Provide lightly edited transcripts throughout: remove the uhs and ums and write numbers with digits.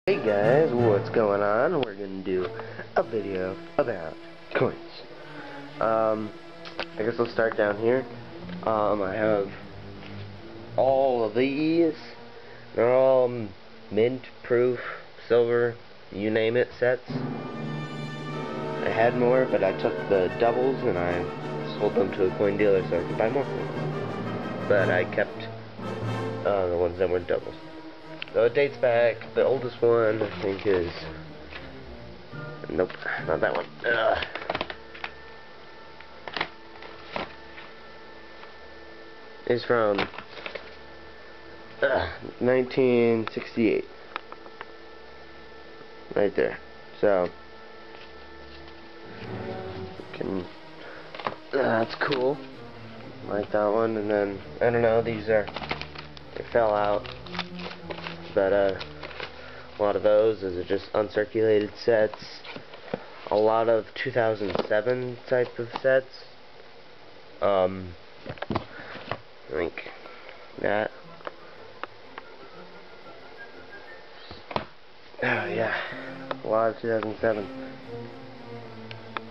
Hey guys, what's going on? We're gonna do a video about coins. I guess I'll start down here. I have all of these. They're all mint, proof, silver, you name it sets. I had more, but I took the doubles and I sold them to a coin dealer so I could buy more coins. But I kept the ones that weren't doubles. So it dates back, the oldest one I think is, nope, not that one. Is from 1968. Right there. So, that's cool. Like that one, and then, I don't know, they fell out. But a lot of those are just uncirculated sets. A lot of 2007 type of sets. I think that. Oh yeah, a lot of 2007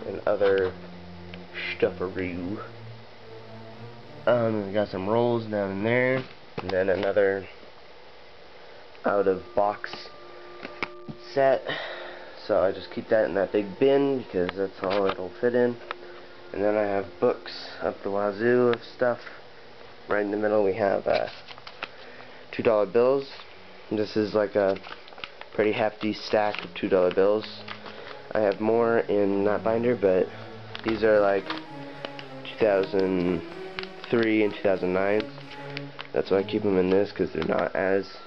and other stufferoo. We got some rolls down in there, and then another out of box set, so I just keep that in that big bin because that's all it'll fit in. And then I have books up the wazoo of stuff. Right in the middle we have $2 bills. This is like a pretty hefty stack of $2 bills. I have more in that binder, but these are like 2003 and 2009. That's why I keep them in this, because they're not as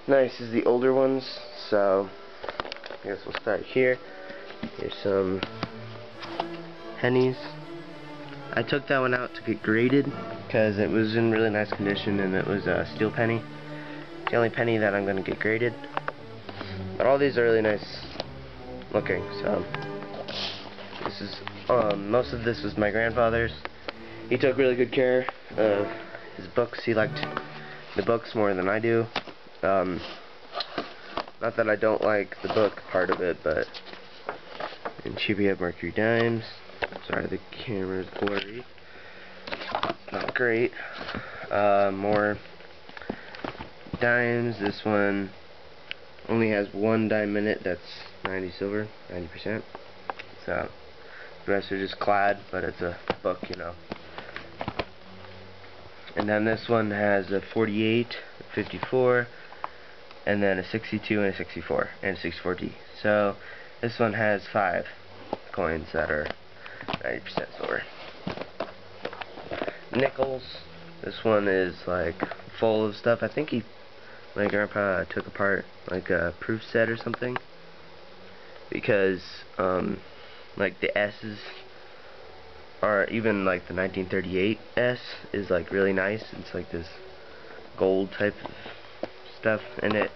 nice as the older ones. So I guess we'll start here. Here's some pennies. I took that one out to get graded because it was in really nice condition and it was a steel penny. It's the only penny that I'm going to get graded. But all these are really nice looking. So this is most of this was my grandfather's. He took really good care of his books. He liked the books more than I do. Not that I don't like the book part of it, but and here we have Mercury dimes. Sorry, the camera's blurry. Not great. More dimes. This one only has one dime in it. That's 90 silver, 90%. So the rest are just clad, but it's a book, you know. And then this one has a 48, 54. And then a 62 and a 64 and a 64D. So this one has 5 coins that are 90% silver. Nickels. This one is like full of stuff. I think my grandpa took apart like a proof set or something, because like the S's are, even like the 1938 S is like really nice. It's like this gold type of stuff, and it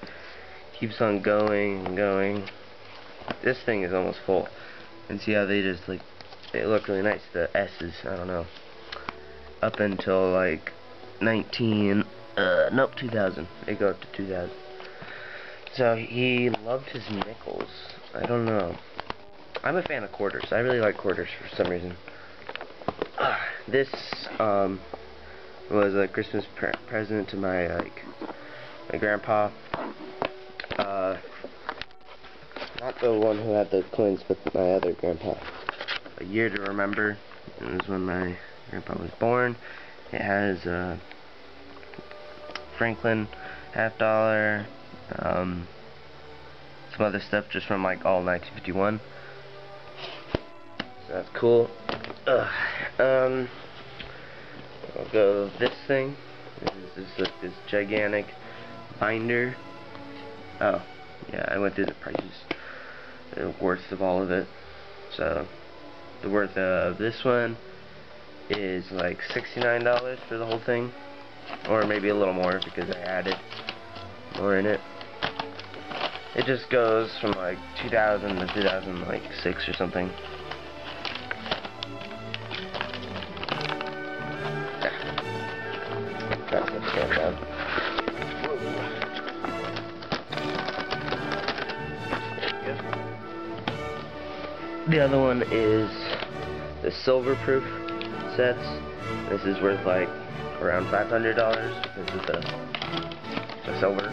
keeps on going and going. This thing is almost full, and see how they just like, they look really nice, the S's. I don't know, up until like 2000. They go up to 2000. So he loved his nickels. I don't know, I'm a fan of quarters. I really like quarters for some reason. This was a Christmas present to my grandpa. Not the one who had the coins, but my other grandpa. A year to remember. It was when my grandpa was born. It has Franklin $50, some other stuff just from like all 1951. So that's cool. I'll go this thing. This gigantic binder. Oh, yeah, I went through the prices, the worth of all of it. So the worth of this one is like $69 for the whole thing, or maybe a little more because I added more in it. It just goes from like 2000 to 2006 or something. That's what's going down. The other one is the silver proof sets. This is worth like around $500. This is the silver,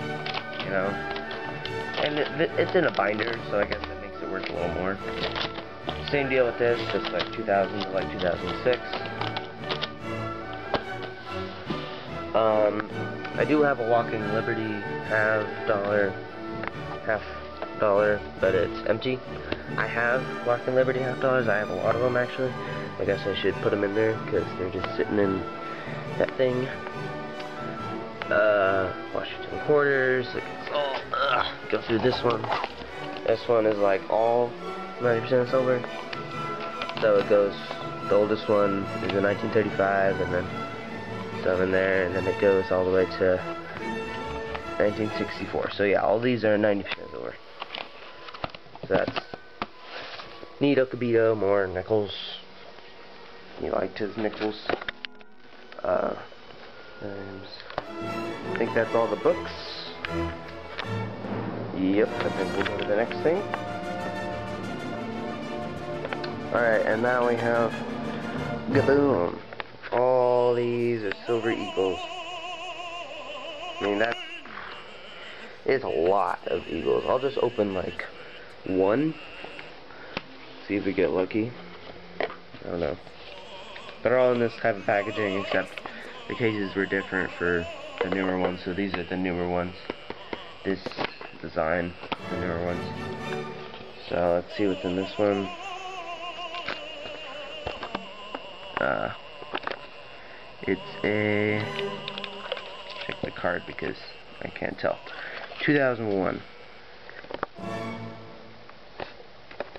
you know. And it's in a binder, so I guess that makes it worth a little more. Same deal with this, just like 2000 to like 2006. I do have a Walking Liberty half dollar, but it's empty. I have Walking Liberty half dollars. I have a lot of them actually. I guess I should put them in there because they're just sitting in that thing. Washington quarters. It's all go through this one. This one is like all 90% silver. So it goes. The oldest one is a 1935, and then some in there, and then it goes all the way to 1964. So yeah, all these are 90% silver. So that's neato cabito, more nickels. He liked his nickels. I think that's all the books. Yep, I think we'll go to the next thing. Alright, and now we have Gaboom. All these are Silver Eagles. I mean, that is a lot of Eagles. I'll just open like one. See if we get lucky. I don't know. They're all in this type of packaging, except the cases were different for the newer ones. So these are the newer ones. This design, the newer ones. So let's see what's in this one. It's a, check the card because I can't tell. 2001.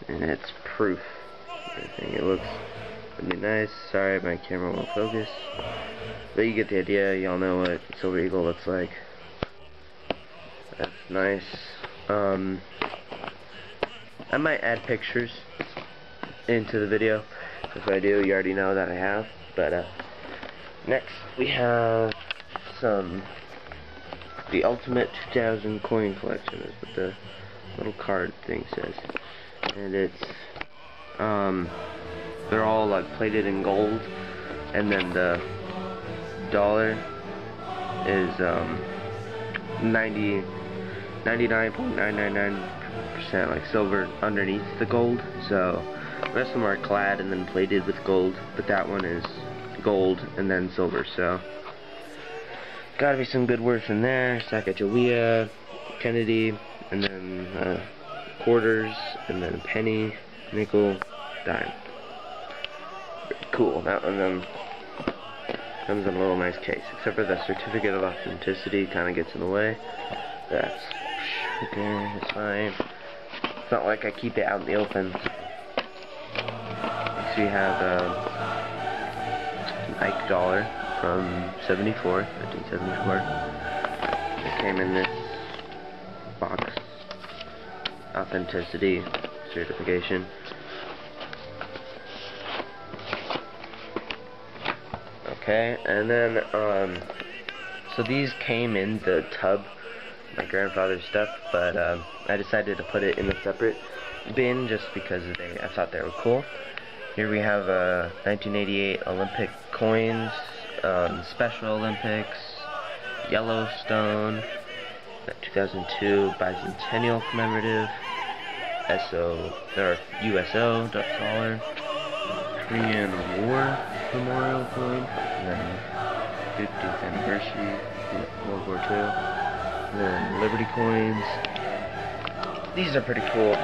And it's proof. I think it looks really nice. Sorry, my camera won't focus. But you get the idea. Y'all know what Silver Eagle looks like. That's nice. I might add pictures into the video. If I do, you already know that I have. But next we have the Ultimate 2000 Coin Collection is what the little card thing says. And it's they're all like plated in gold, and then the dollar is 99.999% like silver underneath the gold. So the rest of them are clad and then plated with gold, but that one is gold and then silver. So gotta be some good worth in there. Sacagawea, Kennedy, and then quarters, and then penny, nickel, dime. Pretty cool. That one comes in a little nice case, except for the certificate of authenticity kind of gets in the way. That's okay. It's fine. It's not like I keep it out in the open. Next we have an Ike dollar from 1974. It came in this box. Authenticity certification. Okay, and then so these came in the tub, my grandfather's stuff, but I decided to put it in a separate bin just because I thought they were cool. Here we have 1988 Olympic coins, Special Olympics, Yellowstone, 2002 Bicentennial Commemorative, USO dollar, Korean War Memorial coin, and then 50th anniversary World War II, and then Liberty coins. These are pretty cool.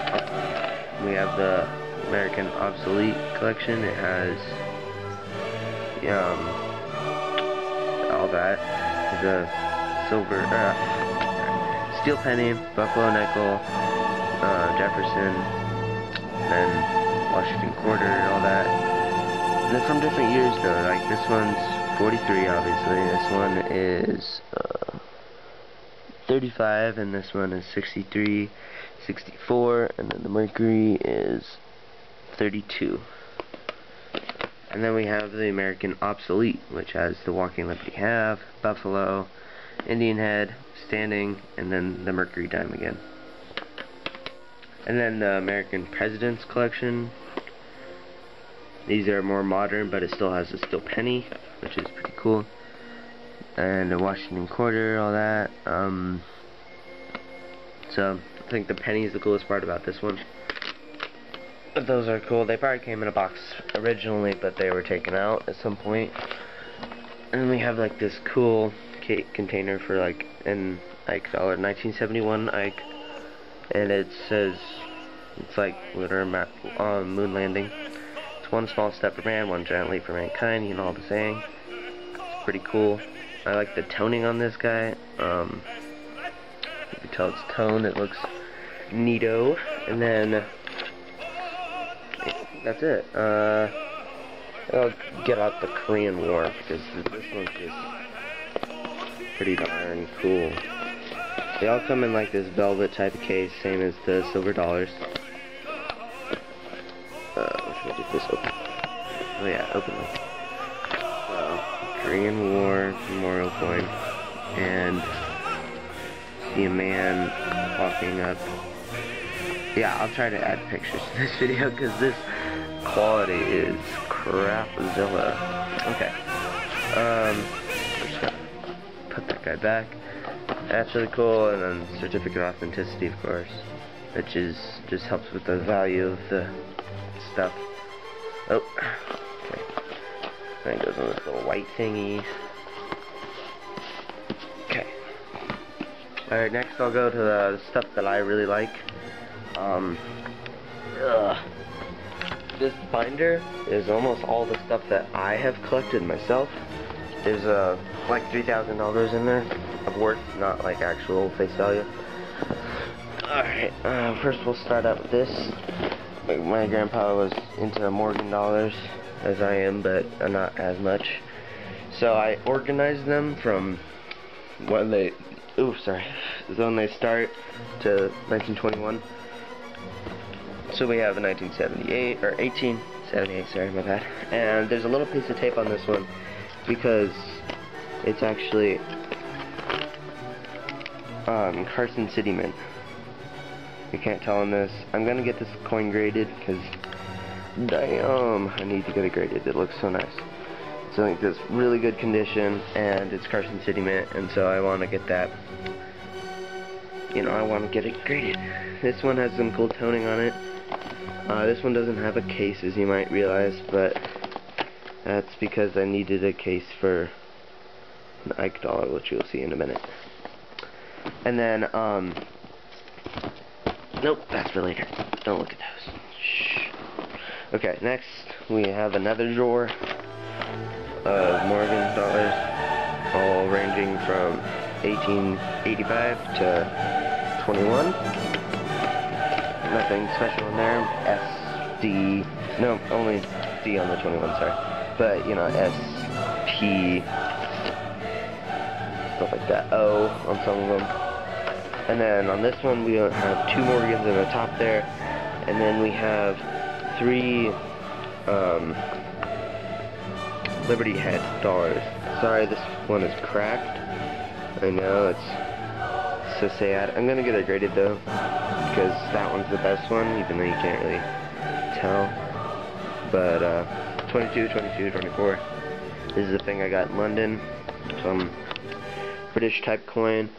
We have the American Obsolete collection. It has all that. There's a silver steel penny, buffalo nickel, Jefferson, then Washington quarter, and all that. And they're from different years though. Like this one's 43, obviously. This one is 35, and this one is 63, 64, and then the Mercury is 32. And then we have the American Obsolete, which has the Walking Liberty half, Buffalo, Indian head, standing, and then the Mercury dime again. And then the American Presidents collection. These are more modern, but it still has a steel penny, which is pretty cool. And the Washington quarter, all that. So I think the penny is the coolest part about this one. But those are cool. They probably came in a box originally, but they were taken out at some point. And then we have like this cool cake container for like an Ike dollar, 1971 Ike, and it says it's like lunar moon landing. It's one small step for man, one giant leap for mankind. You know all the saying. It's pretty cool. I like the toning on this guy. You can tell it's toned. It looks neato. And then that's it. I'll get out the Korean War because this one's just pretty darn cool. They all come in like this velvet type of case, same as the silver dollars. Should I get this open? Oh yeah, open it. Korean War memorial coin, and see a man walking up. Yeah, I'll try to add pictures to this video because this quality is crapzilla. Okay. Just gotta put that guy back. That's really cool, and then certificate of authenticity, of course, which is just helps with the value of the stuff. Oh, okay. Then it goes on this little white thingy. Okay. Alright, next I'll go to the stuff that I really like. This binder is almost all the stuff that I have collected myself. There's like $3,000 in there of worth, not like actual face value. Alright, first we'll start out with this. My grandpa was into Morgan dollars, as I am, but not as much. So I organized them from when they, when they start to 1921. So we have a 1978, or 1878, sorry, my bad. And there's a little piece of tape on this one, because it's actually Carson City Mint. You can't tell on this. I'm gonna get this coin graded, because damn, I need to get it graded. It looks so nice. So I think it's really good condition, and it's Carson City Mint, and so I want to get that, I want to get it graded. This one has some cool toning on it. This one doesn't have a case, as you might realize, but that's because I needed a case for an Ike dollar, which you'll see in a minute. And then, nope, that's for later. Don't look at those. Shh. Okay, next we have another drawer of Morgan dollars, all ranging from 1885 to 21. Nothing special in there. S, D, no, only D on the 21, sorry. But, S, P, stuff like that. O on some of them. And then on this one, we have 2 Morgans in the top there. And then we have 3 Liberty Head dollars. Sorry, this one is cracked. I know, it's so sad. I'm gonna get it graded though, because that one's the best one, even though you can't really tell. But 22, 22, 24. This is the thing I got in London. Some British type coin.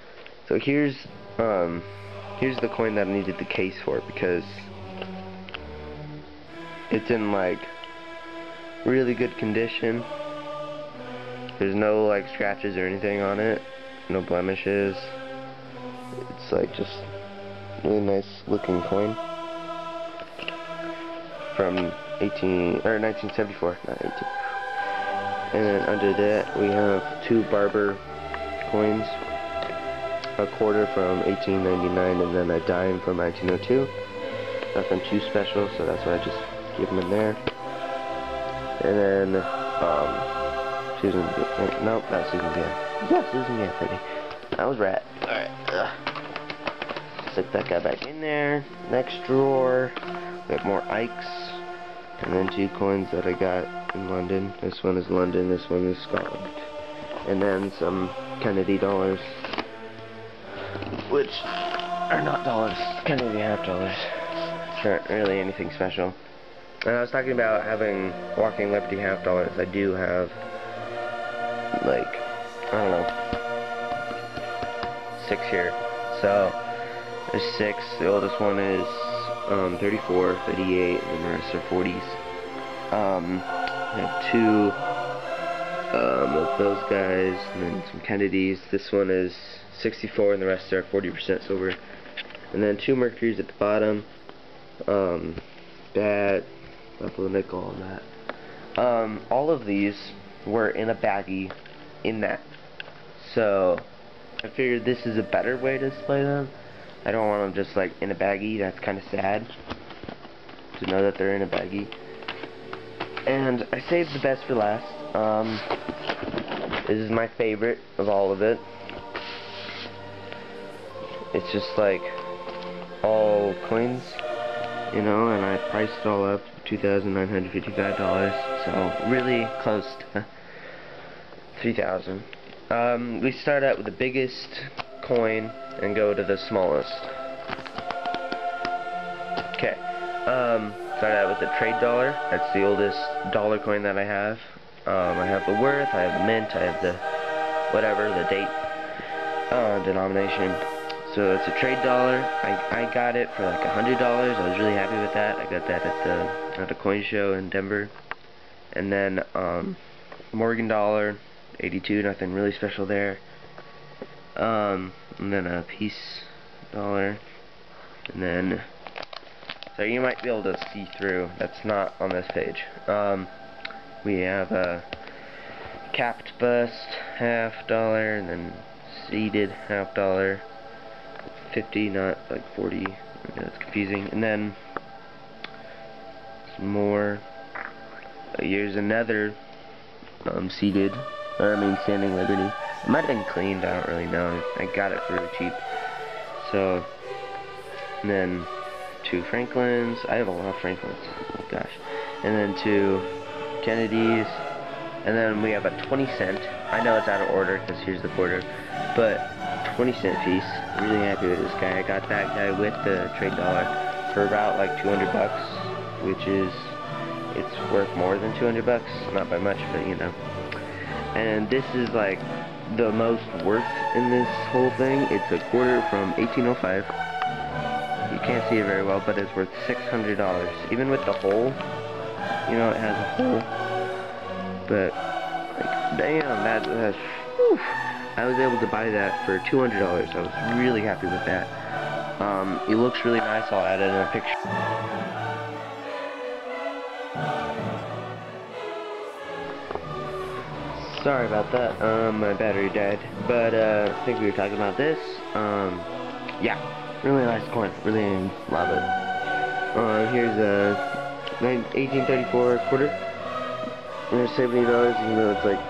So here's the coin that I needed the case for, because it's in like really good condition. There's no like scratches or anything on it, no blemishes. It's like just really nice looking coin from 1974, not 18. And then under that we have 2 Barber coins, a quarter from 1899 and then a dime from 1902. Nothing too special, so that's why I just keep them in there. And then Susan B. Nope, not Susan B. Yeah, Susan B. Anthony. That was Rat. Alright. Stick that guy back in there. Next drawer, we have more Ikes. And then 2 coins that I got in London. This one is London, this one is Scotland. And then some Kennedy dollars, which are not dollars, Kennedy half dollars. not really anything special. And I was talking about having walking Liberty half dollars. I do have, like, I don't know, 6 here. So there's 6. The oldest one is 34, 38, and the rest are 40s. I have 2 of those guys, and then some Kennedys. This one is 64, and the rest are 40% silver. And then 2 Mercuries at the bottom. That Buffalo nickel and that. All of these were in a baggie in that. So I figured this is a better way to display them. I don't want them just like in a baggie. That's kind of sad to know that they're in a baggie. And I saved the best for last. This is my favorite of all of it. It's just like all coins, you know, and I priced it all up $2,955, so really close to $3,000. We start out with the biggest coin and go to the smallest. Okay, start out with the trade dollar. That's the oldest dollar coin that I have. I have the worth, I have the mint, I have the whatever, the date, denomination. So it's a trade dollar. I got it for like $100. I was really happy with that. I got that at the coin show in Denver. And then Morgan dollar, 82. Nothing really special there. And then a peace dollar. And then, so you might be able to see through. That's not on this page. We have a capped bust, $50, and then seeded $50. 50, not like 40. That's confusing. And then some more. Here's another seeded, or I mean standing Liberty. It might have been cleaned. I don't really know. I got it for really cheap. So, and then 2 Franklins. I have a lot of Franklins. Oh gosh. And then 2 Kennedys. And then we have a 20-cent. I know it's out of order because here's the quarter, but 20-cent piece. Really happy with this guy. I got that guy with the trade dollar for about like 200 bucks, which is, it's worth more than 200 bucks, not by much, but you know. And this is like the most worth in this whole thing. It's a quarter from 1805. You can't see it very well, but it's worth $600. Even with the hole, you know, it has a hole. But like, damn, that's whew. I was able to buy that for $200. I was really happy with that. It looks really nice. I'll add it in a picture. Sorry about that. My battery died. But I think we were talking about this. Yeah, really nice coin. Really love it. Here's a 1834 quarter. There's $70, even though it's like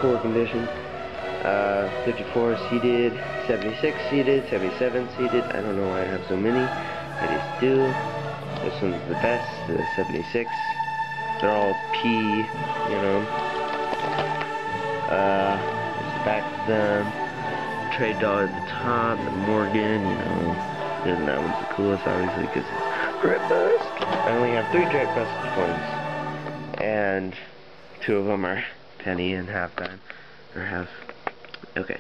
poor condition. 54 seeded, 76 seeded, 77 seeded. I don't know why I have so many. I just do. This one's the best, the 76. They're all P, you know. There's the back of them. Trade dollar at the top, the Morgan, you know. And that one's the coolest, obviously, because it's Drip Bust. I only have 3 Drip Bust coins. And 2 of them are penny and half dime. Or half. Okay.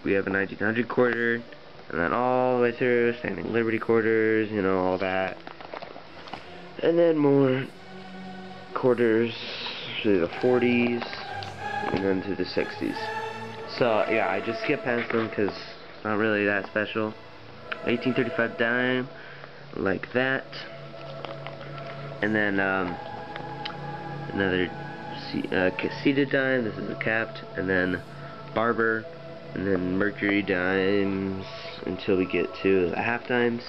We have a 1900 quarter, and then all the way through, standing Liberty quarters, you know, all that. And then more quarters to the 40s, and then to the 60s. So, yeah, I just skipped past them because it's not really that special. 1835 dime, like that. And then, another seeded dime. This is a capped, and then barber, and then Mercury dimes until we get to the half dimes,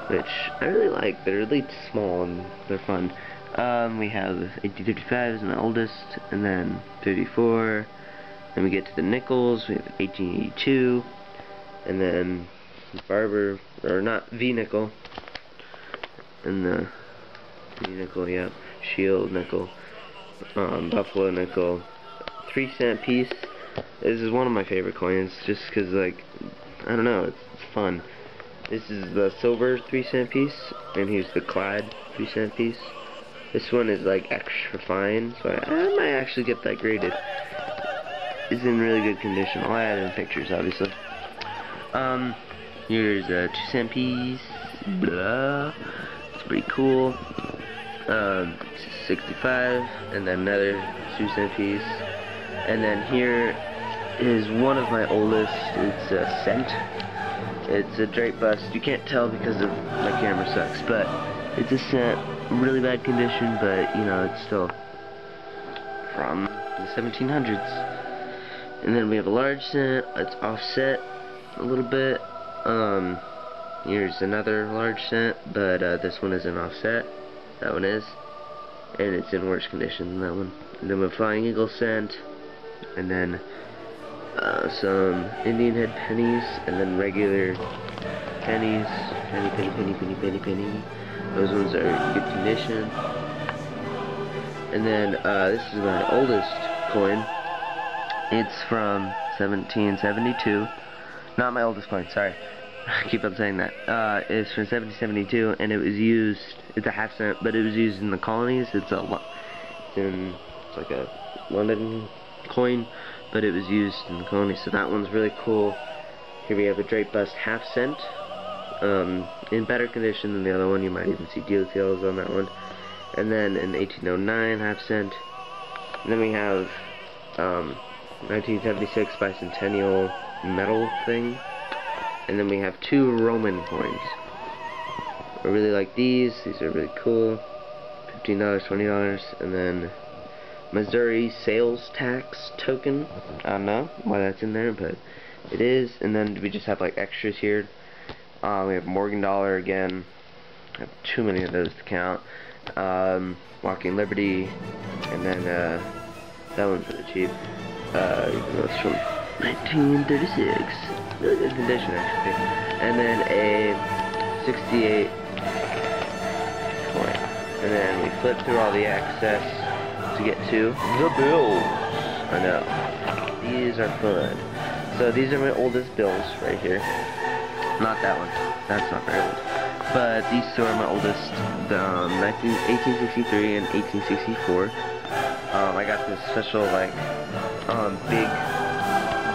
which I really like. They're really small and they're fun. We have 1835 is my oldest, and then 34. Then we get to the nickels. We have 1882, and then barber, or not V nickel, and the V nickel, yeah, shield nickel. Buffalo nickel, 3-cent piece. This is one of my favorite coins, just because, like, I don't know, it's fun. This is the silver 3-cent piece, and here's the Clyde 3-cent piece. This one is like extra fine, so I might actually get that graded. It's in really good condition. I'll add in pictures, obviously. Here's a 2-cent piece. Blah. It's pretty cool. 65, and then another 2-cent piece. And then here is one of my oldest. It's a cent. It's a Drake bust. You can't tell because of my camera sucks, but it's a cent. Really bad condition, but you know, it's still from the 1700s. And then we have a large cent. It's offset a little bit. Here's another large cent, but this one isn't offset. That one is, and it's in worse condition than that one. And then we have Flying Eagle cent, and then some Indian head pennies, and then regular pennies. Penny. Those ones are in good condition. And then this is my oldest coin. It's from 1772. Not my oldest coin, sorry. I keep on saying that. It's from 1772, and it was used. It's a half cent, but it was used in the colonies. It's like a London coin, but it was used in the colonies. So that one's really cool. Here we have a Drake bust half cent. In better condition than the other one. You might even see details on that one. And then in 1809 half cent. And then we have 1976 bicentennial metal thing. And then we have 2 Roman coins. I really like these. These are really cool. $15, $20, and then Missouri sales tax token. I don't know why that's in there, but it is. And then we just have like extras here. We have Morgan dollar again. I have too many of those to count. Walking Liberty, and then that one's really cheap. Even though it's from 1936. Really good condition actually. And then a 68 coin. And then we flip through all the excess to get to the bills. I know. These are fun. So these are my oldest bills right here. Not that one. That's not very old. But these 2 are my oldest. 1863 and 1864. I got this special like big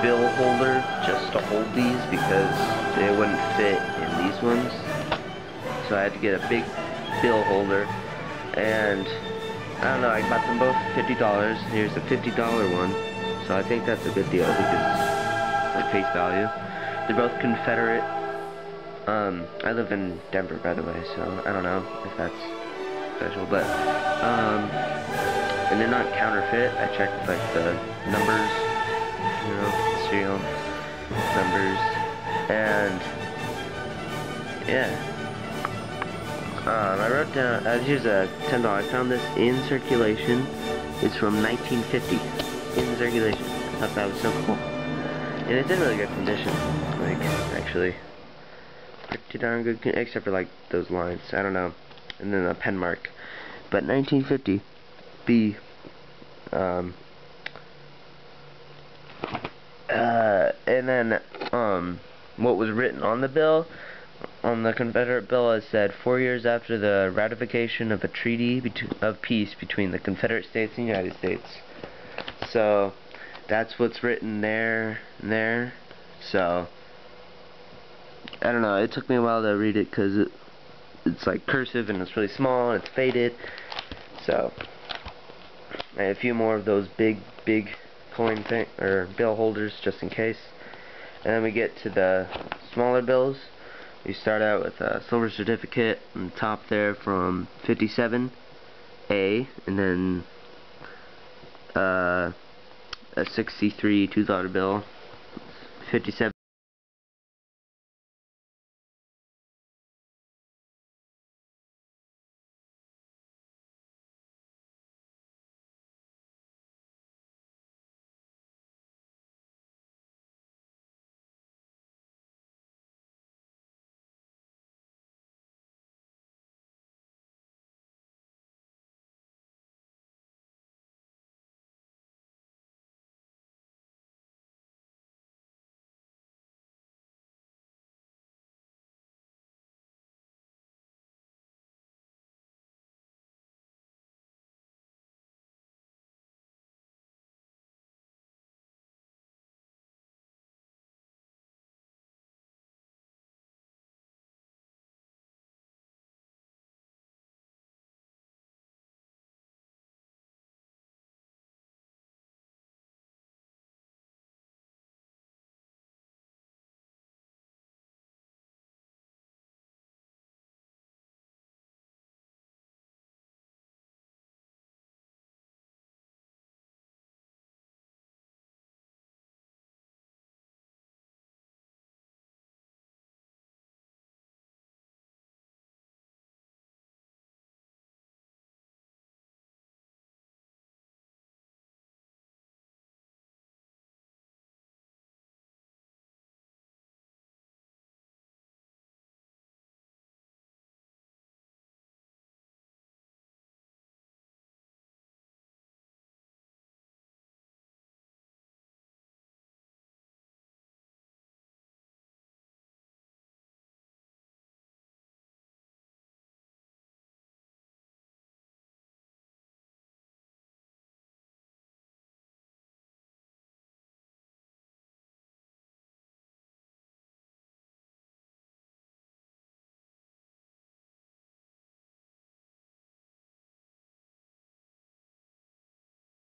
bill holder just to hold these because they wouldn't fit in these ones. So I had to get a big bill holder, and I don't know, I bought them both $50. Here's a $50 one, so I think that's a good deal because it's like face value. They're both Confederate. I live in Denver, by the way, so I don't know if that's special, but and they're not counterfeit. I checked like the numbers, you know, serial numbers, and yeah. I wrote down, here's a $10. I found this in circulation. It's from 1950. In circulation. I thought that was so cool. And it's in really good condition. Like, actually, pretty darn good, except for like those lines. I don't know. And then a pen mark. But 1950. B. And then, what was written on the bill? On the Confederate bill, it said 4 years after the ratification of a treaty of peace between the Confederate States and the United States. So that's what's written there. So I don't know. It took me a while to read it because it's like cursive and it's really small and it's faded. So I have a few more of those big coin or bill holders just in case. And then we get to the smaller bills. We start out with a silver certificate on the top there from 57A, and then a 63 $2 bill, 57.